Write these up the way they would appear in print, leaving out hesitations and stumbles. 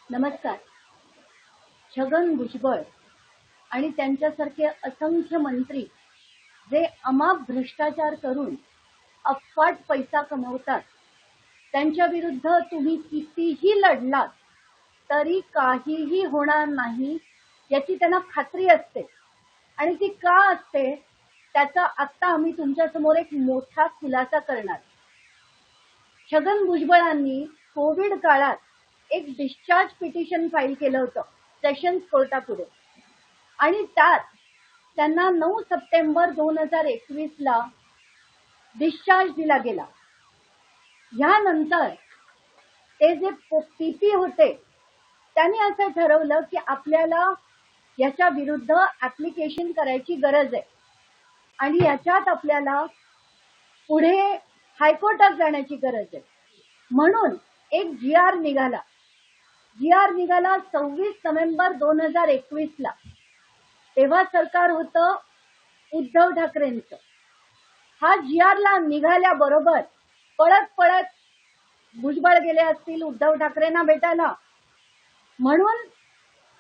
नमस्कार. छगन भुजबळ आणि त्यांच्यासारखे असंख्य मंत्री जे अमाप भ्रष्टाचार करून अफाट पैसा कमवतात, त्यांच्या विरुद्ध तुम्ही कितीही लढलात तरी काहीही होणार नाही याची त्यांना खात्री असते. आणि ती का असते त्याचा आत्ता आम्ही तुमच्यासमोर एक मोठा खुलासा करणार. छगन भुजबळांनी कोविड काळात एक डिस्चार्ज पिटिशन फाईल केलं होतं सेशन्स कोर्टापुढे, आणि त्यात त्यांना 9 सप्टेंबर 2021ला डिस्चार्ज दिला गेला. ह्यानंतर ते जे पीपी होते त्यांनी असं ठरवलं की आपल्याला याच्या विरुद्ध ऍप्लिकेशन करायची गरज आहे आणि याच्यात आपल्याला पुढे हायकोर्टात जाण्याची गरज आहे. म्हणून एक GR निघाला. GR निघाला 26 नोव्हेंबर 2021ला. तेव्हा सरकार होतं उद्धव ठाकरेंचं. हा GRला निघाल्याबरोबर पळत पळत भुजबळ गेले असतील उद्धव ठाकरेंना भेटायला, म्हणून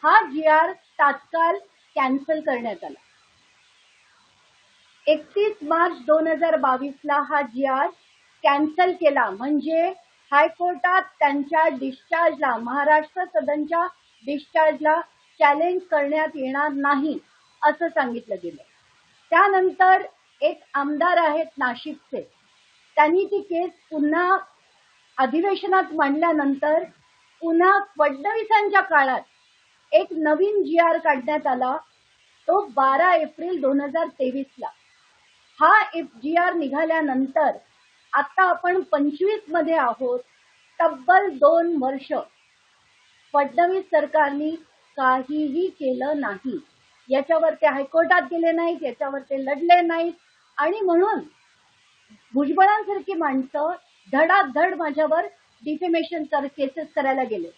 हा GR तात्काळ कॅन्सल करण्यात आला. 31 मार्च 2022ला हा GR कॅन्सल केला. म्हणजे हायकोर्टात त्यांच्या डिस्चार्जला, महाराष्ट्र सदनच्या डिस्चार्जला चॅलेंज करण्यात येणार नाही असं सांगितलं गेलं. त्यानंतर एक आमदार आहेत नाशिकचे, त्यांनी ती केस पुन्हा अधिवेशनात मांडल्यानंतर पुन्हा फडणवीसांच्या काळात एक नवीन GR काढण्यात आला, तो 12 एप्रिल 2023ला. हा GR निघाल्यानंतर आता आपण 25 मध्ये आहोत. तब्बल 2 वर्ष फडणवीस सरकारने काहीही केलं नाही. याच्यावर ते हायकोर्टात गेले नाहीत, याच्यावर ते लढले नाहीत. आणि म्हणून भुजबळांसारखी माणसं धडाधड माझ्यावर डिफेमेशन केसेस करायला गेले.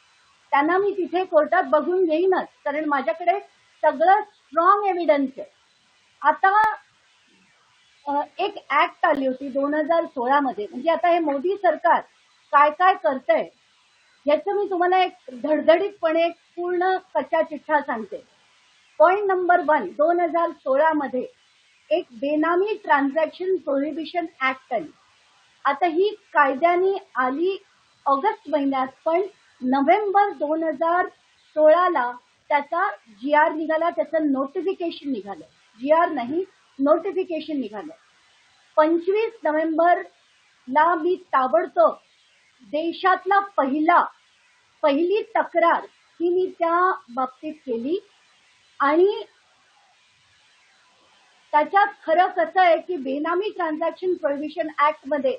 त्यांना मी तिथे कोर्टात बघून घेईनच, कारण माझ्याकडे सगळं स्ट्रॉंग एव्हिडन्स आहे. आता एक ऍक्ट आली होती 2016 मध्ये. म्हणजे आता हे मोदी सरकार काय काय करतंय याचं मी तुम्हाला एक धडधडीतपणे पूर्ण कच्चा चिठ्ठा सांगते. पॉइंट नंबर 1, 2016 मध्ये एक बेनामी ट्रान्झॅक्शन प्रोहिबिशन ऍक्ट आली. आता ही कायद्याने आली ऑगस्ट महिन्यात, पण नोव्हेंबर 2016ला त्याचा GR निघाला, त्याचं नोटिफिकेशन निघालं. GR नाही, नोटिफिकेशन निघालं. 25 नोव्हेंबरला मी ताबडतोब देशातला पहिली तक्रार ही मी त्या बाबतीत केली. आणि त्याच्यात खरं कसं आहे की बेनामी ट्रान्झॅक्शन प्रोहिबिशन ऍक्ट मध्ये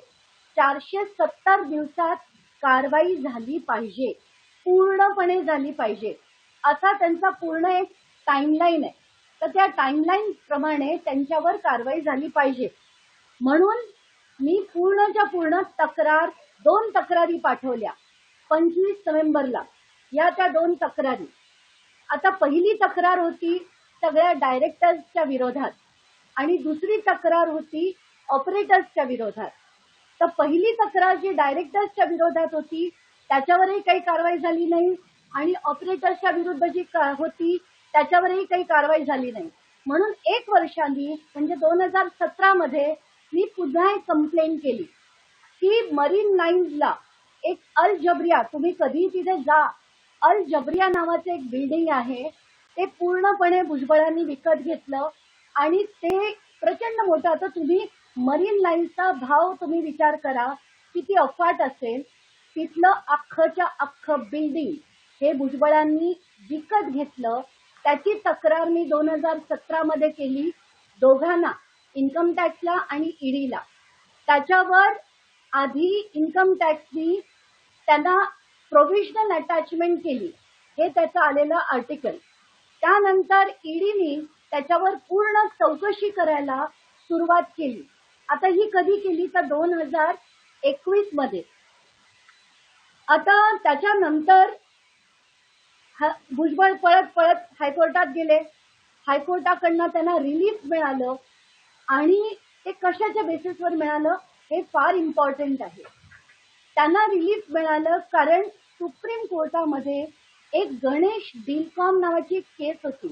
470 दिवसात कारवाई झाली पाहिजे, पूर्णपणे झाली पाहिजे, असा त्यांचा पूर्ण एक टाइमलाईन आहे. तर त्या टाइमलाईन प्रमाणे त्यांच्यावर कारवाई झाली पाहिजे. म्हणून मी पूर्णच्या पूर्ण 2 तक्रारी पाठवल्या 25 नोव्हेंबरला. या त्या 2 तक्रारी. आता पहिली तक्रार होती सगळ्या डायरेक्टर्सच्या विरोधात आणि दुसरी तक्रार होती ऑपरेटर्सच्या विरोधात. तर पहिली तक्रार जी डायरेक्टर्सच्या विरोधात होती त्याच्यावरही काही कारवाई झाली नाही, आणि ऑपरेटर्सच्या विरुद्ध जी होती त्याच्यावरही काही कारवाई झाली नाही. म्हणून 1 वर्षांनी म्हणजे 2017 मध्ये मी पुन्हा एक कंप्लेंट केली की मरीन लाईन्सला एक अल जबरिया, तुम्ही कधी तिथे जा, अल जबरिया नावाचं एक बिल्डिंग आहे, ते पूर्णपणे भुजबळांनी विकत घेतलं आणि ते प्रचंड मोठं. आता तुम्ही मरीन लाईन्सचा भाव तुम्ही विचार करा किती अफाट असेल. तिथलं अख्खच्या अख्खं बिल्डिंग हे भुजबळांनी विकत घेतलं. त्याची तक्रार मी 2017 मध्ये केली दोघांना, इन्कम टॅक्सला आणि ईडीला. त्याच्यावर आधी इन्कम टॅक्सनी त्यांना प्रोव्हिजनल अटॅचमेंट केली, हे त्याचं आलेलं आर्टिकल. त्यानंतर ईडीनी त्याच्यावर पूर्ण चौकशी करायला सुरुवात केली. आता ही कधी केली तर 2021 मध्ये. आता त्याच्यानंतर भुजबळ पळत पळत हायकोर्टात गेले. हायकोर्टाकडनं त्यांना रिलीफ मिळालं, आणि ते कशाच्या बेसिसवर मिळालं हे फार इम्पॉर्टंट आहे. त्यांना रिलीफ मिळालं कारण सुप्रीम कोर्टामध्ये एक गणेश डीलकॉम नावाची एक केस होती.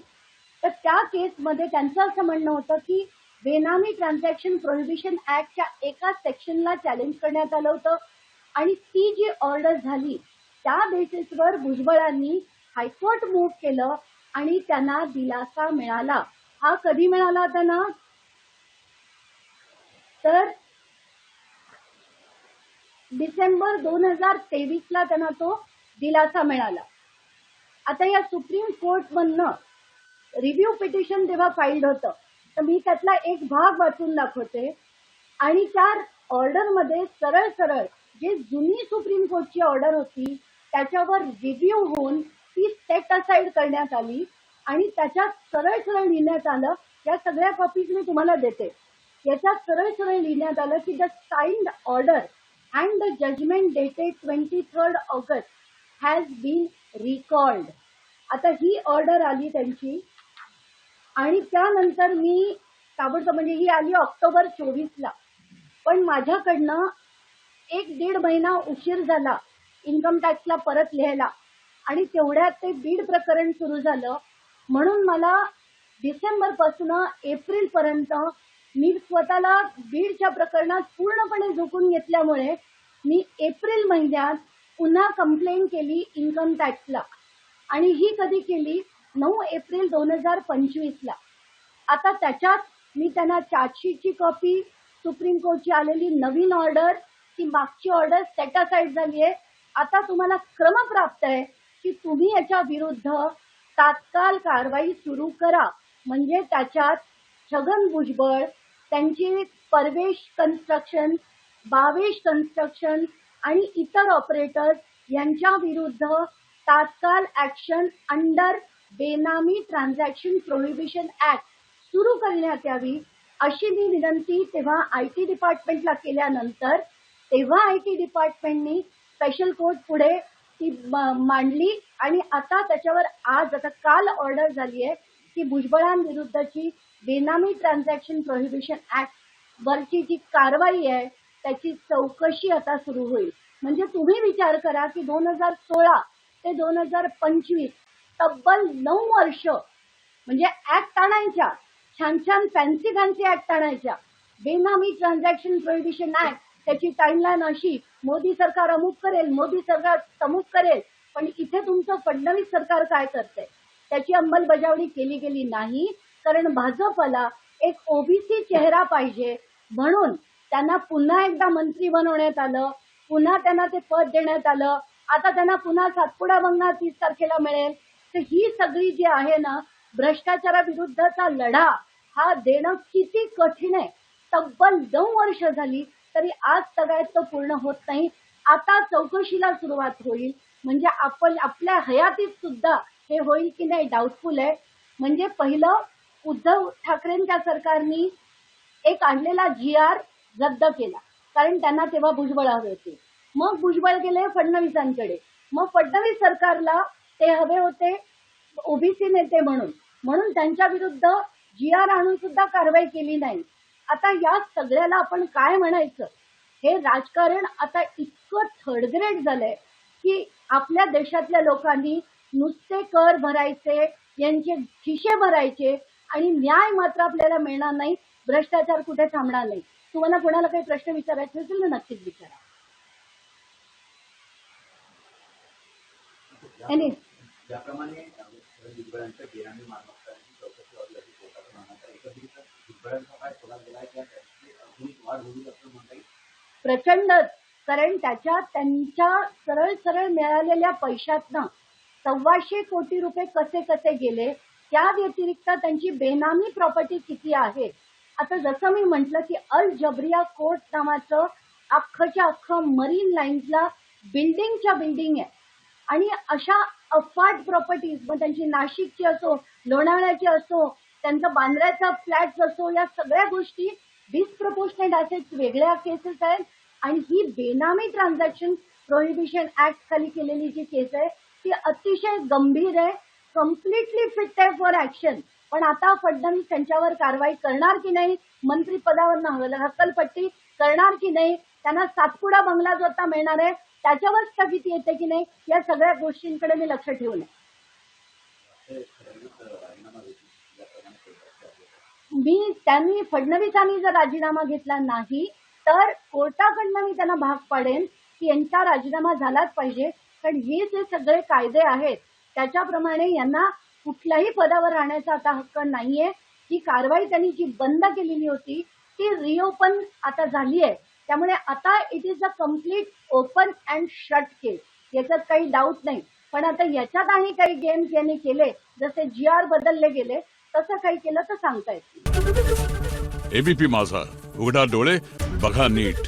तर त्या केसमध्ये त्यांचं असं म्हणणं होतं की बेनामी ट्रान्झॅक्शन प्रोहिबिशन ऍक्टच्या एका सेक्शनला चॅलेंज करण्यात आलं होतं आणि ती जी ऑर्डर झाली त्या बेसिसवर भुजबळांनी हायकोर्ट मूव्ह केलं आणि त्यांना दिलासा मिळाला. हा कधी मिळाला त्यांना? तर डिसेंबर 2023ला त्यांना तो दिलासा मिळाला. आता या सुप्रीम कोर्टमधनं रिव्ह्यू पिटिशन तेव्हा फाईल्ड होतं, तर मी त्यातला एक भाग वाचून दाखवते. आणि त्या ऑर्डरमध्ये सरळ सरळ जे जुनी सुप्रीम कोर्टची ऑर्डर होती त्याच्यावर रिव्ह्यू होऊन ती सेट असाइड करण्यात आली आणि त्याच्यात सरळ सरळ लिहिण्यात आलं, या सगळ्या कॉपीज मी तुम्हाला देते. याच्यात सरळ सरळ लिहिण्यात आलं की the signed order and the judgement dated 23 August has been recalled. आता ही ऑर्डर आली त्यांची आणि त्यानंतर मी ताबडतोब, म्हणजे ही आली ऑक्टोबर 24ला, पण माझ्याकडनं 1-1.5 महिना उशीर झाला इन्कम टॅक्सला परत लिहायला आणि तेवढ्यात ते बीड प्रकरण सुरू झालं. म्हणून मला डिसेंबरपासून एप्रिलपर्यंत मी स्वतःला बीडच्या प्रकरणात पूर्णपणे झोकून घेतल्यामुळे मी एप्रिल महिन्यात पुन्हा कंप्लेंट केली इन्कम टॅक्सला आणि ही कधी केली? 9 एप्रिल 2025ला. आता त्याच्यात मी त्यांना चार्जशीटची कॉपी, सुप्रीम कोर्टची आलेली नवीन ऑर्डर, ती मागची ऑर्डर सेट असाइड झाली आहे. आता तुम्हाला क्रमप्राप्त आहे की तुम्ही याच्या विरुद्ध तात्काळ कारवाई सुरू करा. म्हणजे त्याच्यात छगन भुजबळ, त्यांची परवेश कन्स्ट्रक्शन, बावेश कन्स्ट्रक्शन आणि इतर ऑपरेटर्स यांच्या विरुद्ध तात्काळ ऍक्शन अंडर बेनामी ट्रान्झॅक्शन प्रोहिबिशन ऍक्ट सुरू करण्यात यावी अशी मी विनंती तेव्हा IT डिपार्टमेंटला केल्यानंतर तेव्हा IT डिपार्टमेंटनी स्पेशल कोर्ट पुढे ती मांडली आणि आता त्याच्यावर आता काल ऑर्डर झाली आहे की भुजबळांविरुद्धची बेनामी ट्रान्झॅक्शन प्रोहिबिशन ऍक्ट वरची जी कारवाई आहे त्याची चौकशी आता सुरू होईल. म्हणजे तुम्ही विचार करा की 2016 ते 2025 तब्बल 9 वर्ष म्हणजे ऍक्ट आणायच्या, छान छान फॅन्सी ऍक्ट आणायच्या. बेनामी ट्रान्झॅक्शन प्रोहिबिशन ऍक्ट, त्याची टाइमलाईन अशी, मोदी सरकार अमुक करेल, मोदी सरकार तमुक करेल. पण इथे तुमचं फडणवीस सरकार काय करतंय? त्याची अंमलबजावणी केली गेली नाही, कारण भाजपला एक OBC चेहरा पाहिजे म्हणून त्यांना पुन्हा एकदा मंत्री बनवण्यात आलं, पुन्हा त्यांना ते पद देण्यात आलं. आता त्यांना पुन्हा सातपुडा बंगला 30 तारखेला मिळेल. तर ही सगळी जी आहे ना भ्रष्टाचाराविरुद्धचा लढा, हा देणं किती कठीण आहे. तब्बल 9 वर्ष झाली तरी आज सगळ्यात तो पूर्ण होत नाही. आता चौकशीला सुरुवात होईल, म्हणजे आपण आपल्या हयातीत सुद्धा हे होईल की नाही डाऊटफुल आहे. म्हणजे पहिलं उद्धव ठाकरेंच्या सरकारनी एक आणलेला GR रद्द केला, कारण त्यांना तेव्हा भुजबळ हवे होते. मग भुजबळ गेले फडणवीसांकडे, मग फडणवीस सरकारला ते हवे होते OBC नेते म्हणून त्यांच्या विरुद्ध GR आणून सुद्धा कारवाई केली नाही. आता या सगळ्याला आपण काय म्हणायचं? हे राजकारण आता इतकं थर्ड ग्रेड झालंय की आपल्या देशातल्या लोकांनी नुसते कर भरायचे, यांचे खिशे भरायचे आणि न्याय मात्र आपल्याला मिळणार नाही. भ्रष्टाचार कुठे थांबणार नाही. तुम्हाला कोणाला काही प्रश्न विचारायचे असेल ना नक्कीच विचारा. ज्याप्रमाणे भुजबळांच्या बेनामी मालमत्तांची चौकशी ऑर्डरची कोर्टात मागण्यात एकत्रित भुजबळांचा काय खोला गेला की अजून वाढ होईल असं म्हणता येईल? प्रचंड, कारण त्याच्यात त्यांच्या सरळ सरळ मिळालेल्या पैशातनं 125 कोटी रुपये कसे कसे गेले, त्या व्यतिरिक्त त्यांची बेनामी प्रॉपर्टी किती आहे. आता जसं मी म्हटलं की अल जबरिया कोर्ट नावाचं अख्खच्या अख्खं मरीन लाईन्सला बिल्डिंगच्या बिल्डिंग आहे आणि अशा अफाट प्रॉपर्टीज, मग त्यांची नाशिकची असो, लोणावळ्याची असो, त्यांचा बांद्र्याचा फ्लॅट्स असो, या सगळ्या गोष्टी डिस्प्रपोर्शनेट ॲसेट्स वेगळ्या केसेस आहेत. आणि ही बेनामी ट्रान्झॅक्शन प्रोहिबिशन ऍक्ट खाली केलेली जी केस आहे ती अतिशय गंभीर आहे, कम्प्लिटली फिट आहे फॉर ऍक्शन. पण आता फडणवीस त्यांच्यावर कारवाई करणार की नाही, मंत्रिपदावर हक्कलपट्टी करणार की नाही, त्यांना सातपुडा बंगला जो आता मिळणार आहे त्याच्यावर स्थगिती येते की नाही, या सगळ्या गोष्टींकडे मी लक्ष ठेवून आहे. त्यांनी फडणवीसांनी जर राजीनामा घेतला नाही तर कोर्टाकडनं मी त्यांना भाग पाडेन की यांचा राजीनामा झालाच पाहिजे. कारण हे जे सगळे कायदे आहेत त्याच्याप्रमाणे यांना कुठल्याही पदावर राहण्याचा आता हक्क नाहीये. ही कारवाई त्यांनी जी बंद केलेली होती ती रिओपन आता झाली आहे. त्यामुळे आता it is a complete open and shut case, याच्यात काही डाऊट नाही. पण आता याच्यात आणि काही गेम्स यांनी केले, जसे GR बदलले गेले, तसं काही केलं तर सांगता येत नाही. एबीपी माझा, उघडा डोळे बघा नीट.